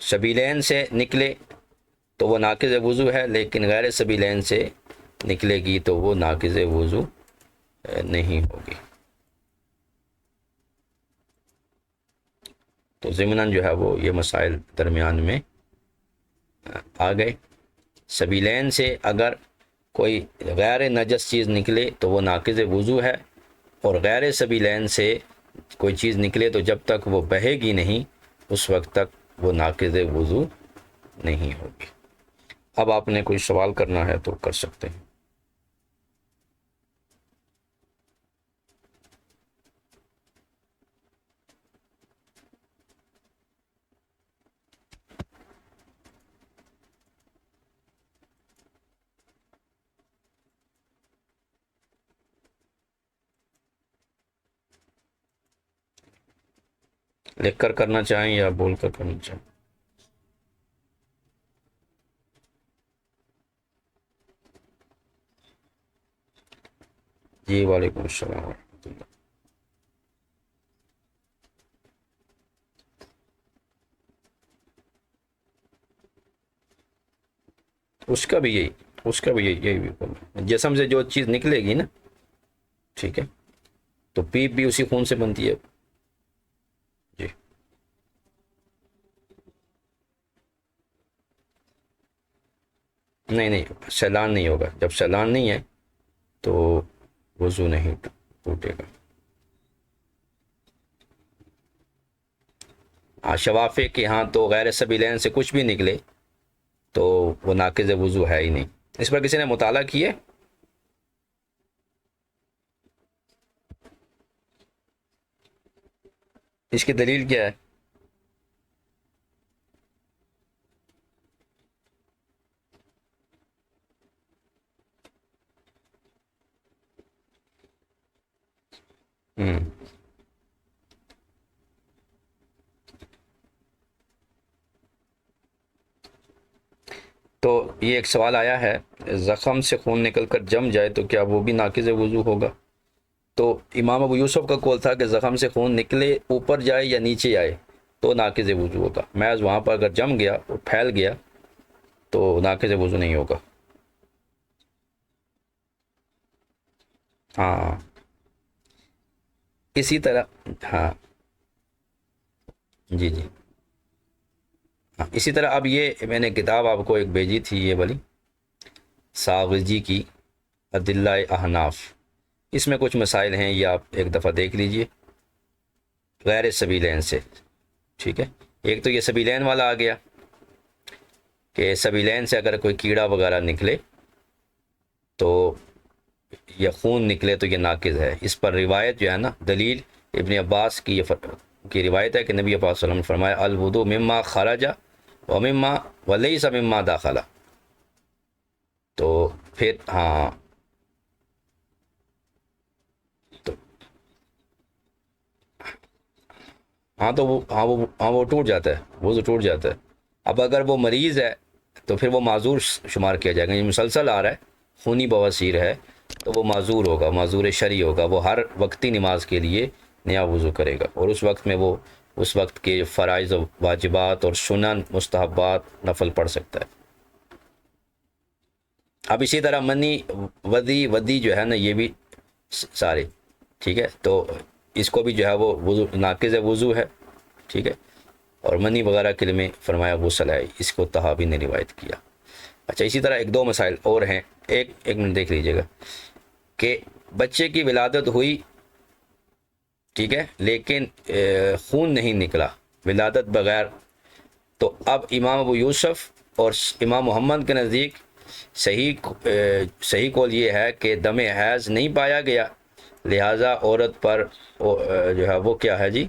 سبیلین سے نکلے تو وہ ناقض وضو ہے، لیکن غیر سبیلین سے نکلے گی تو وہ ناقض وضو نہیں ہوگی۔ تو ضمناً جو ہے وہ یہ مسائل درمیان میں آ گئے۔ سبیلین سے اگر کوئی غیر نجس چیز نکلے تو وہ ناقض وضو ہے، اور غیر سبیلین سے کوئی چیز نکلے تو جب تک وہ بہے گی نہیں اس وقت تک وہ ناقض وضو نہیں ہوگی۔ اب آپ نے کوئی سوال کرنا ہے تو کر سکتے ہیں۔ لکھ کر کرنا چاہیں یا بول کر کرنا چاہیں؟ جی وعلیکم السلام ورحمۃ اللہ۔ اس کا بھی یہی جسم سے جو چیز نکلے گی نا، ٹھیک ہے، تو پیپ بھی اسی خون سے بنتی ہے۔ جی نہیں، سیلان نہیں ہوگا، جب سیلان نہیں ہے تو وضو نہیں ٹوٹے گا۔ شوافے کے ہاں تو غیر سبیلین سے کچھ بھی نکلے تو وہ ناقض وضو ہے ہی نہیں۔ اس پر کسی نے مطالعہ کیے؟ اس کی دلیل کیا ہے؟ تو یہ ایک سوال آیا ہے، زخم سے خون نکل کر جم جائے تو کیا وہ بھی ناقض وضو ہوگا؟ تو امام ابو یوسف کا قول تھا کہ زخم سے خون نکلے اوپر جائے یا نیچے آئے تو ناقض وضو ہوگا، محض وہاں پر اگر جم گیا اور پھیل گیا تو ناقض وضو نہیں ہوگا۔ ہاں اسی طرح، ہاں جی جی، ہاں اسی طرح اب یہ میں نے کتاب آپ کو ایک بھیجی تھی، یہ والی ساغجی کی ادلہ احناف، اس میں کچھ مسائل ہیں، یہ آپ ایک دفعہ دیکھ لیجئے غیر سبیلین سے۔ ٹھیک ہے، ایک تو یہ سبیلین والا آ گیا کہ سبیلین سے اگر کوئی کیڑا وغیرہ نکلے تو یا خون نکلے تو یہ ناقض ہے۔ اس پر روایت جو ہے نا، دلیل ابن عباس کی کی روایت ہے کہ نبی پاک صلی اللہ علیہ وسلم نے فرمایا الوضو مما خرج ومما ولیس مما داخل۔ تو پھر وہ ٹوٹ جاتا ہے، وضو ٹوٹ جاتا ہے۔ اب اگر وہ مریض ہے تو پھر وہ معذور شمار کیا جائے گا، یہ مسلسل آ رہا ہے، خونی بواسیر ہے تو وہ معذور ہوگا، معذور شرعی ہوگا، وہ ہر وقتی نماز کے لیے نیا وضو کرے گا، اور اس وقت میں وہ اس وقت کے فرائض و واجبات اور سنن مستحبات نفل پڑھ سکتا ہے۔ اب اسی طرح منی ودی جو ہے نا، یہ بھی سارے ٹھیک ہے، تو اس کو بھی جو ہے وہ وضو ناقض وضو ہے، ٹھیک ہے، اور منی وغیرہ کے لیے میں فرمایا غسل ہے، اس کو طحاوی نے روایت کیا۔ اچھا اسی طرح ایک دو مسائل اور ہیں، ایک منٹ دیکھ لیجئے گا کہ بچے کی ولادت ہوئی، ٹھیک ہے، لیکن خون نہیں نکلا ولادت بغیر، تو اب امام ابو یوسف اور امام محمد کے نزدیک صحیح قول یہ ہے کہ دم حیض نہیں پایا گیا، لہٰذا عورت پر جو ہے وہ کیا ہے جی،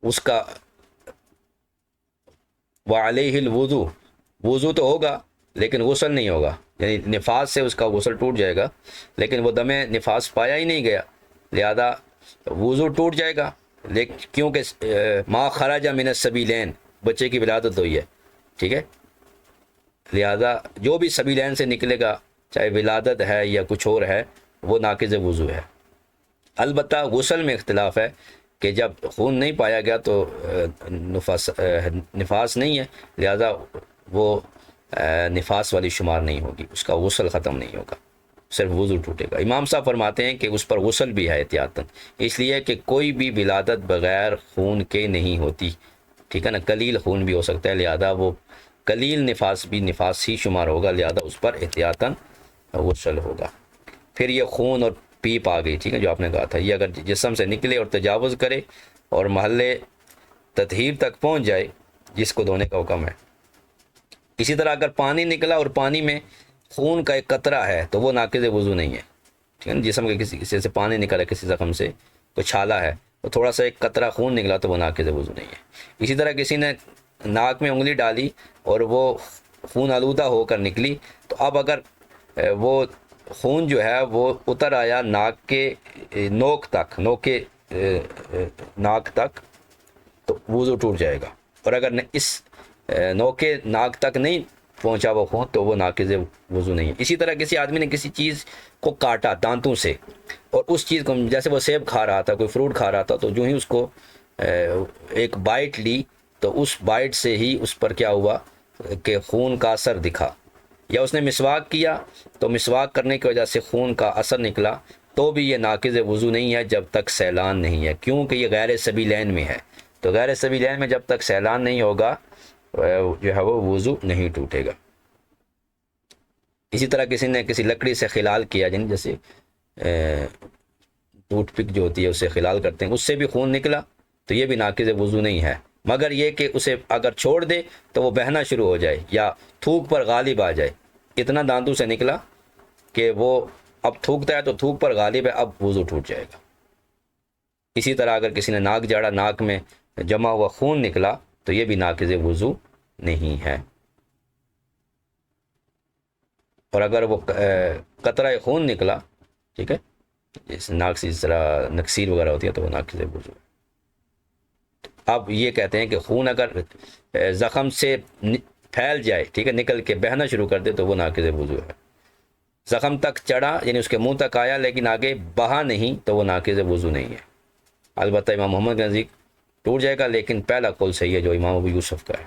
اس کا وعلیہ الوضو، وضو تو ہوگا لیکن غسل نہیں ہوگا، یعنی نفاس سے اس کا غسل ٹوٹ جائے گا، لیکن وہ دم نفاس پایا ہی نہیں گیا، لہذا وضو ٹوٹ جائے گا، لیکن کیونکہ ما خرج من السبیلین، بچے کی ولادت ہوئی ہے، ٹھیک ہے، لہذا جو بھی سبیلین سے نکلے گا، چاہے ولادت ہے یا کچھ اور ہے، وہ ناقض وضو ہے۔ البتہ غسل میں اختلاف ہے کہ جب خون نہیں پایا گیا تو نفاس نہیں ہے، لہذا وہ نفاس والی شمار نہیں ہوگی، اس کا غسل ختم نہیں ہوگا، صرف وضو ٹوٹے گا۔ امام صاحب فرماتے ہیں کہ اس پر غسل بھی ہے احتیاطاً، اس لیے کہ کوئی بھی ولادت بغیر خون کے نہیں ہوتی، ٹھیک ہے نا، قلیل خون بھی ہو سکتا ہے، لہذا وہ قلیل نفاس بھی نفاس ہی شمار ہوگا، لہذا اس پر احتیاطاً غسل ہوگا۔ پھر یہ خون اور پیپ آ گئی، ٹھیک ہے، جو آپ نے کہا تھا، یہ اگر جسم سے نکلے اور تجاوز کرے اور محلے تطہیر تک پہنچ جائے، جس کو دھونے کا حکم ہے۔ اسی طرح اگر پانی نکلا اور پانی میں خون کا ایک قطرہ ہے تو وہ ناقض وضو نہیں ہے، ٹھیک ہے نا، جسم کے کسی سے پانی نکلا، کسی زخم سے کوئی چھالا ہے تو تھوڑا سا ایک قطرہ خون نکلا تو وہ ناقض وضو نہیں ہے۔ اسی طرح کسی نے ناک میں انگلی ڈالی اور وہ خون آلودہ ہو کر نکلی، تو اب اگر وہ خون جو ہے وہ اتر آیا ناک کے نوک تک، ناک تک، تو وضو ٹوٹ جائے گا، اور اگر اس نوک ناک تک نہیں پہنچا وہ خون تو وہ ناقض وضو نہیں ہے۔ اسی طرح کسی آدمی نے کسی چیز کو کاٹا دانتوں سے، اور اس چیز کو، جیسے وہ سیب کھا رہا تھا، کوئی فروٹ کھا رہا تھا، تو جو ہی اس کو ایک بائٹ لی تو اس بائٹ سے ہی اس پر کیا ہوا کہ خون کا اثر دکھا، یا اس نے مسواک کیا تو مسواک کرنے کی وجہ سے خون کا اثر نکلا، تو بھی یہ ناقض وضو نہیں ہے جب تک سیلان نہیں ہے، کیونکہ یہ غیر سبیلین میں ہے، تو غیر سبیلین میں جب تک سیلان نہیں ہوگا جو ہے وہ وضو نہیں ٹوٹے گا۔ اسی طرح کسی نے کسی لکڑی سے خلال کیا، جیسے ٹوٹ پک جو ہوتی ہے اسے خلال کرتے ہیں، اس سے بھی خون نکلا تو یہ بھی ناقض وضو نہیں ہے، مگر یہ کہ اسے اگر چھوڑ دے تو وہ بہنا شروع ہو جائے یا تھوک پر غالب آ جائے، اتنا دانتوں سے نکلا کہ وہ اب تھوکتا ہے تو تھوک پر غالب ہے، اب وضو ٹوٹ جائے گا۔ اسی طرح اگر کسی نے ناک جاڑا، ناک میں جمع ہوا خون نکلا تو یہ بھی ناقض وضو نہیں ہے، اور اگر وہ قطرہ خون نکلا، ٹھیک ہے، جیسے ناک سے اس طرح نکسیر وغیرہ ہوتی ہے تو وہ ناقض وضو ہے۔ اب یہ کہتے ہیں کہ خون اگر زخم سے پھیل جائے، ٹھیک ہے، نکل کے بہنا شروع کر دے تو وہ ناقض وضو ہے۔ زخم تک چڑھا یعنی اس کے منہ تک آیا لیکن آگے بہا نہیں تو وہ ناقض وضو نہیں ہے۔ البتہ امام محمد کے نزدیک ٹوٹ جائے گا، لیکن پہلا قول صحیح ہے جو امام ابو یوسف کا ہے۔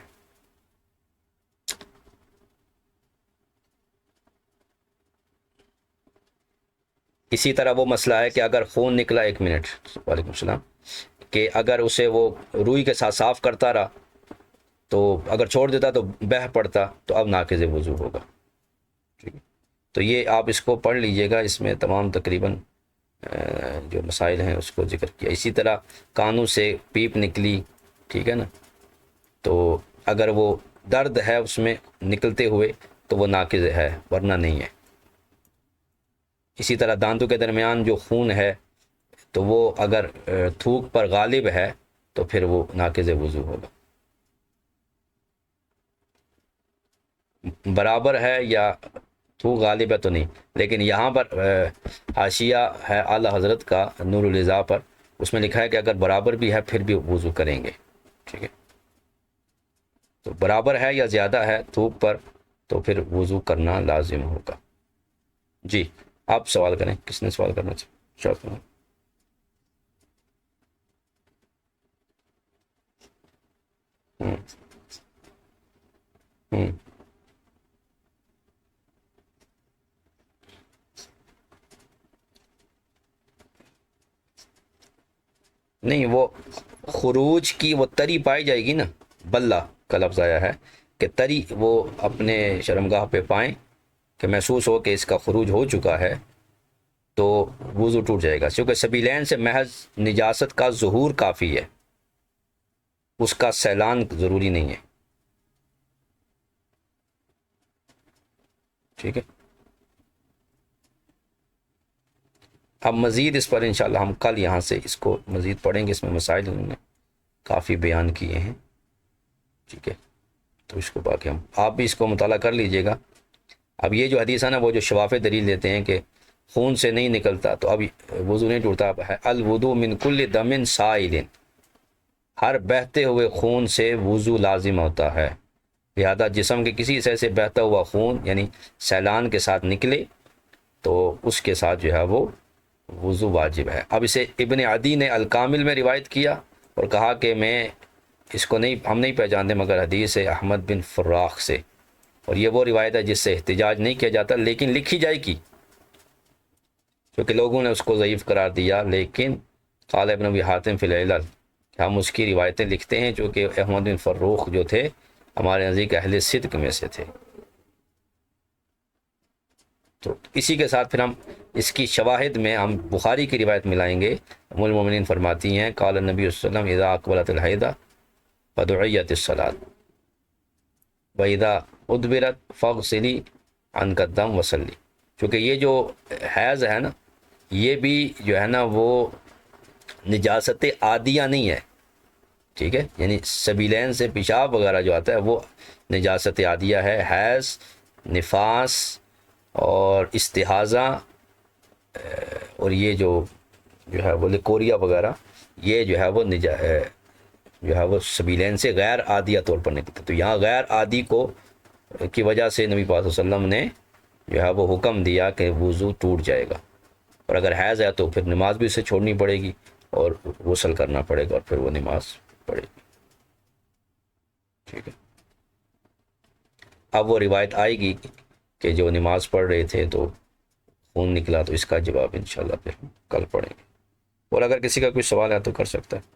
اسی طرح وہ مسئلہ ہے کہ اگر خون نکلا، ایک منٹ، وعلیکم السلام، کہ اگر اسے وہ روئی کے ساتھ صاف کرتا رہا تو اگر چھوڑ دیتا تو بہہ پڑتا تو اب ناقض وضو ہوگا، ٹھیک ہے، تو یہ آپ اس کو پڑھ لیجئے گا، اس میں تمام تقریباً جو مسائل ہیں اس کو ذکر کیا۔ اسی طرح کانوں سے پیپ نکلی، ٹھیک ہے نا، تو اگر وہ درد ہے اس میں نکلتے ہوئے تو وہ ناقض ہے، ورنہ نہیں ہے۔ اسی طرح دانتوں کے درمیان جو خون ہے تو وہ اگر تھوک پر غالب ہے تو پھر وہ ناقض وضو ہوگا۔ برابر ہے یا تھوک غالب ہے تو نہیں، لیکن یہاں پر حاشیہ ہے اعلیٰ حضرت کا نور الرضا پر، اس میں لکھا ہے کہ اگر برابر بھی ہے پھر بھی وضو کریں گے، ٹھیک ہے، تو برابر ہے یا زیادہ ہے تھوک پر تو پھر وضو کرنا لازم ہوگا۔ جی آپ سوال کریں، کس نے سوال کرنا چاہتے؟ نہیں، وہ خروج کی وہ تری پائی جائے گی نا، بلہ کا لفظ آیا ہے کہ تری وہ اپنے شرمگاہ پہ پائیں کہ محسوس ہو کہ اس کا خروج ہو چکا ہے، تو وضو ٹوٹ جائے گا، کیونکہ سبیلین سے محض نجاست کا ظہور کافی ہے، اس کا سیلان ضروری نہیں ہے، ٹھیک ہے۔ اب مزید اس پر انشاءاللہ ہم کل یہاں سے اس کو مزید پڑھیں گے، اس میں مسائل انہوں نے کافی بیان کیے ہیں، ٹھیک ہے۔ تو اس کو باقی آپ بھی اس کو مطالعہ کر لیجئے گا۔ اب یہ جو حدیث ہے نا، وہ جو شفاف دلیل دیتے ہیں کہ خون سے نہیں نکلتا تو اب وضو نہیں ٹوٹتا، اب ہے الوضو من کل دم سائل، ہر بہتے ہوئے خون سے وضو لازم ہوتا ہے، لہذا جسم کے کسی حصے سے بہتا ہوا خون یعنی سیلان کے ساتھ نکلے تو اس کے ساتھ جو ہے وہ وضو واجب ہے۔ اب اسے ابن عدی نے الکامل میں روایت کیا اور کہا کہ میں اس کو ہم نہیں پہچانتے مگر حدیث احمد بن فراخ سے، اور یہ وہ روایت ہے جس سے احتجاج نہیں کیا جاتا، لیکن لکھی جائے گی کیونکہ لوگوں نے اس کو ضعیف قرار دیا، لیکن قال ابن ابی حاتم فی العلل، ہم اس کی روایتیں لکھتے ہیں جو کہ احمد بن فروخ جو تھے ہمارے نزدیک اہل صدق میں سے تھے۔ تو اسی کے ساتھ پھر ہم اس کی شواہد میں ہم بخاری کی روایت ملائیں گے۔ ام المومنین فرماتی ہیں قال النبی صلی اللہ علیہ وسلم اذا اقبلت الحیضہ فدعیت الصلاۃ واذا ادبرت فاغسلی عنک الدم وصلی، چونکہ یہ جو حیض ہے نا، یہ بھی جو ہے نا وہ نجاست عادیہ نہیں ہے، ٹھیک ہے، یعنی سبیلین سے پیشاب وغیرہ جو آتا ہے وہ نجاست عادیہ ہے۔ حیض، نفاس اور استحاضہ اور یہ جو ہے وہ لکوریا وغیرہ، یہ جو ہے وہ جو ہے وہ سبیلین سے غیر عادیہ طور پر نکلتا، تو یہاں غیر عادی کی وجہ سے نبی پاک صلی اللہ علیہ وسلم نے جو ہے وہ حکم دیا کہ وضو ٹوٹ جائے گا، اور اگر حیض ہے تو پھر نماز بھی اسے چھوڑنی پڑے گی اور غسل کرنا پڑے گا اور پھر وہ نماز پڑے گی، ٹھیک ہے۔ اب وہ روایت آئے گی کہ جو نماز پڑھ رہے تھے تو خون نکلا، تو اس کا جواب انشاءاللہ پھر کل پڑھیں گے، اور اگر کسی کا کوئی سوال ہے تو کر سکتا ہے۔